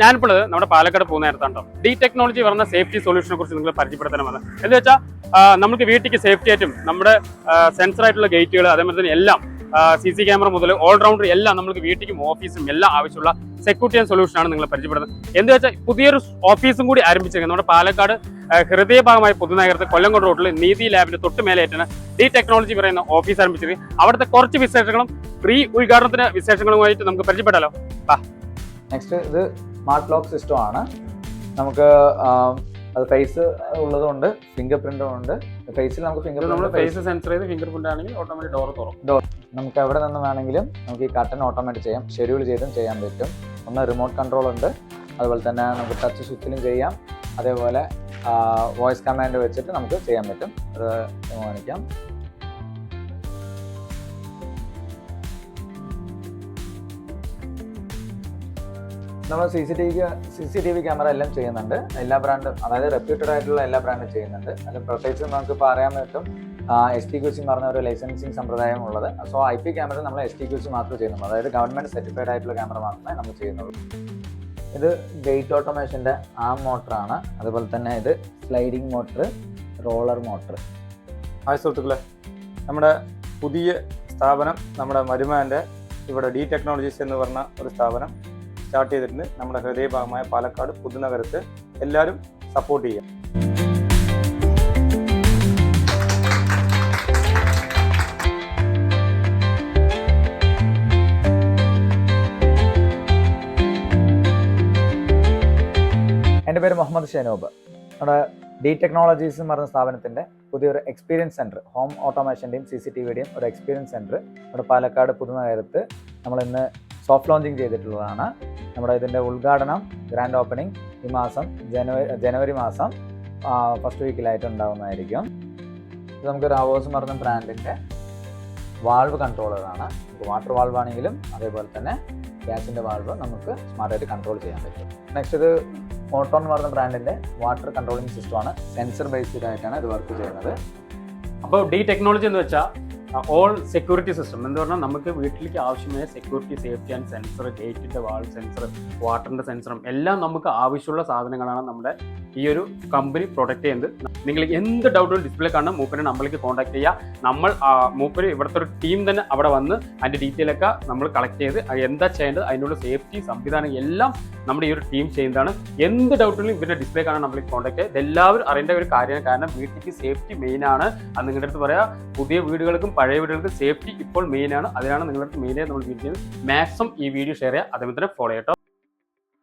ഞാനിപ്പോൾ നമ്മുടെ പാലക്കാട് പോകുന്ന നേരത്താണ്ടോ ഡി ടെക്നോളജി പറഞ്ഞ സേഫ്റ്റി സൊല്യൂഷനെ കുറിച്ച് നിങ്ങൾ പരിചയപ്പെടുത്താൻ വന്നത്. എന്ന് വെച്ചാൽ നമുക്ക് വീട്ടിലേക്ക് സേഫ്റ്റി ആയിട്ടും നമ്മുടെ സെൻസർ ആയിട്ടുള്ള ഗേറ്റുകൾ അതേപോലെ തന്നെ എല്ലാം CC ക്യാമറ മുതൽ ഓൾറൗണ്ടർ എല്ലാം നമുക്ക് വീട്ടിലും ഓഫീസും എല്ലാം ആവശ്യമുള്ള സെക്യൂരിറ്റി ആൻഡ് സൊല്യൂഷനാണ് നിങ്ങൾ പരിചയപ്പെടുന്നത്. എന്ന് വെച്ചാൽ പുതിയൊരു ഓഫീസും കൂടി ആരംഭിച്ചിരിക്കുന്നത് നമ്മുടെ പാലക്കാട് ഹൃദയഭാഗമായ പൊതുനഗരത്തെ കൊല്ലംകോട് റോഡിൽ നീതി ലാബിന്റെ തൊട്ട് മേലെയായിട്ടാണ് ഡി ടെക്നോളജി പറയുന്ന ഓഫീസ് ആരംഭിച്ചത്. അവിടുത്തെ കുറച്ച് വിശേഷങ്ങളും പ്രീ ഉദ്ഘാടനത്തിന്റെ വിശേഷങ്ങളുമായിട്ട് നമുക്ക് പരിചയപ്പെടാലോ. നെക്സ്റ്റ് ഇത് സ്മാർട്ട് ലോക്ക് സിസ്റ്റം ആണ്. നമുക്ക് അത് ഫേസ് ഉള്ളതുകൊണ്ട് ഫിംഗർ പ്രിന്റും ഉണ്ട്. ഫേസിൽ നമുക്ക് ഫേസ് സെൻസർ ചെയ്ത് ഫിംഗർ പ്രിന്റ് ആണെങ്കിൽ ഓട്ടോമാറ്റിക് ഡോർ തുറക്കും. നമുക്ക് എവിടെ നിന്ന് വേണമെങ്കിലും നമുക്ക് ഈ കർട്ടൻ ഓട്ടോമാറ്റിക് ചെയ്യാം, ഷെഡ്യൂൾ ചെയ്തും ചെയ്യാൻ പറ്റും. ഒന്ന് റിമോട്ട് കൺട്രോൾ ഉണ്ട്, അതുപോലെ തന്നെ നമുക്ക് ടച്ച് സ്വിച്ചിലും ചെയ്യാം, അതേപോലെ വോയിസ് കമാൻഡ് വെച്ചിട്ട് നമുക്ക് ചെയ്യാൻ പറ്റും. അത് കാണിക്കാം. നമ്മൾ CCTV ക്യാമറ എല്ലാം ചെയ്യുന്നുണ്ട്. എല്ലാ ബ്രാൻഡും, അതായത് റെപ്യൂട്ടഡ് ആയിട്ടുള്ള എല്ലാ ബ്രാൻഡും ചെയ്യുന്നുണ്ട്. അതിൽ പ്രത്യേകിച്ച് നമുക്കിപ്പോൾ അറിയാൻ പറ്റും STQC എന്ന് പറഞ്ഞ ഒരു ലൈസൻസിങ് സമ്പ്രദായം ഉള്ളത്. സോ IP ക്യാമറ നമ്മൾ STQC മാത്രമേ ചെയ്യുന്നുള്ളൂ, അതായത് ഗവൺമെൻറ് സർട്ടിഫൈഡ് ആയിട്ടുള്ള ക്യാമറ മാത്രമേ നമ്മൾ ചെയ്യുന്നുള്ളൂ. ഇത് ഗേറ്റ് ഓട്ടോമേഷൻ്റെ ആം മോട്ടറാണ്. അതുപോലെ തന്നെ ഇത് sliding motor, roller motor. Hi സുഹൃത്തുക്കളെ, നമ്മുടെ പുതിയ സ്ഥാപനം നമ്മുടെ മരുമാൻ്റെ ഇവിടെ ഡി ടെക്നോളജീസ് എന്ന് പറഞ്ഞ ഒരു സ്ഥാപനം സ്റ്റാർട്ട് ചെയ്തിട്ടുണ്ട്. നമ്മുടെ ഹൃദയഭാഗമായ പാലക്കാട് പുതുനഗരത്ത് എല്ലാവരും സപ്പോർട്ട് ചെയ്യാം. എൻ്റെ പേര് മുഹമ്മദ് ഷെനൂബ്. നമ്മുടെ ഡി ടെക്നോളജീസ് എന്ന് പറഞ്ഞ സ്ഥാപനത്തിൻ്റെ പുതിയൊരു എക്സ്പീരിയൻസ് സെൻറ്റർ, ഹോം ഓട്ടോമേഷൻ്റെയും CCTVയുടെയും ഒരു എക്സ്പീരിയൻസ് സെൻറ്റർ നമ്മുടെ പാലക്കാട് പുതുനഗരത്ത് നമ്മൾ ഇന്ന് സോഫ്റ്റ് ലോഞ്ചിങ് ചെയ്തിട്ടുള്ളതാണ്. നമ്മുടെ ഇതിൻ്റെ ഉദ്ഘാടനം, ഗ്രാൻഡ് ഓപ്പണിംഗ് ഈ മാസം ജനുവരി മാസം ഫസ്റ്റ് വീക്കിലായിട്ട് ഉണ്ടാകുന്നതായിരിക്കും. ഇത് നമുക്കൊരു അവേഴ്സ് എന്ന് പറഞ്ഞ ബ്രാൻഡിൻ്റെ വാൾവ് കൺട്രോളറാണ്. നമുക്ക് വാട്ടർ വാൾവ് ആണെങ്കിലും അതേപോലെ തന്നെ ഗ്യാസിൻ്റെ വാൾവ് നമുക്ക് സ്മാർട്ടായിട്ട് കൺട്രോൾ ചെയ്യാൻ പറ്റും. നെക്സ്റ്റ് ഇത് ഓട്ടോ എന്ന് പറഞ്ഞ ബ്രാൻഡിൻ്റെ വാട്ടർ കൺട്രോളിംഗ് സിസ്റ്റമാണ്. സെൻസർ ബേസ്ഡ് ആയിട്ടാണ് ഇത് വർക്ക് ചെയ്യുന്നത്. അപ്പോൾ ഡി ടെക്നോളജി എന്ന് വെച്ചാൽ ഓൾ സെക്യൂരിറ്റി സിസ്റ്റം എന്ന് പറഞ്ഞാൽ നമുക്ക് വീട്ടിലേക്ക് ആവശ്യമായ സെക്യൂരിറ്റി, സേഫ്റ്റി ആൻഡ് സെൻസർ, ഗേറ്റിൻ്റെ വാൾ സെൻസർ, വാട്ടറിൻ്റെ സെൻസറും എല്ലാം നമുക്ക് ആവശ്യമുള്ള സാധനങ്ങളാണ് നമ്മുടെ ഈ ഒരു കമ്പനി പ്രൊഡക്റ്റ് ചെയ്യുന്നത്. നിങ്ങൾ എന്ത് ഡൗട്ടും ഡിസ്പ്ലേ കാണുന്ന മൂപ്പര് നമ്മളിലേക്ക് കോൺടാക്ട് ചെയ്യുക. നമ്മൾ മൂപ്പര് ഇവിടുത്തെ ഒരു ടീം തന്നെ അവിടെ വന്ന് അതിൻ്റെ ഡീറ്റെയിലൊക്കെ നമ്മൾ കളക്ട് ചെയ്ത് എന്താ ചെയ്യേണ്ടത്, അതിനുള്ള സേഫ്റ്റി സംവിധാനം എല്ലാം നമ്മുടെ ഈ ഒരു ടീം ചെയ്യുന്നതാണ്. എന്ത് ഡൗട്ടുകളും ഇവരുടെ ഡിസ്പ്ലേ കാണാൻ നമ്മളിലേക്ക് കോൺടാക്ട് ചെയ്യുക. ഇതെല്ലാവരും അറിയേണ്ട ഒരു കാര്യമാണ്. കാരണം വീട്ടിലേക്ക് സേഫ്റ്റി മെയിനാണ്. അത് നിങ്ങളുടെ അടുത്ത് പറയാം, പുതിയ വീടുകൾക്കും പഴയ വീടുകൾക്കും സേഫ്റ്റി ഇപ്പോൾ മെയിനാണ്. അതിനാണ് നിങ്ങളുടെ അടുത്ത് മെയിനായി നമ്മൾ വീഡിയോ ചെയ്യുന്നത്. മാക്സിമം ഈ വീഡിയോ ഷെയർ ചെയ്യുക, അതേപോലെ തന്നെ ഫോളോ ചെയ്യട്ടോ.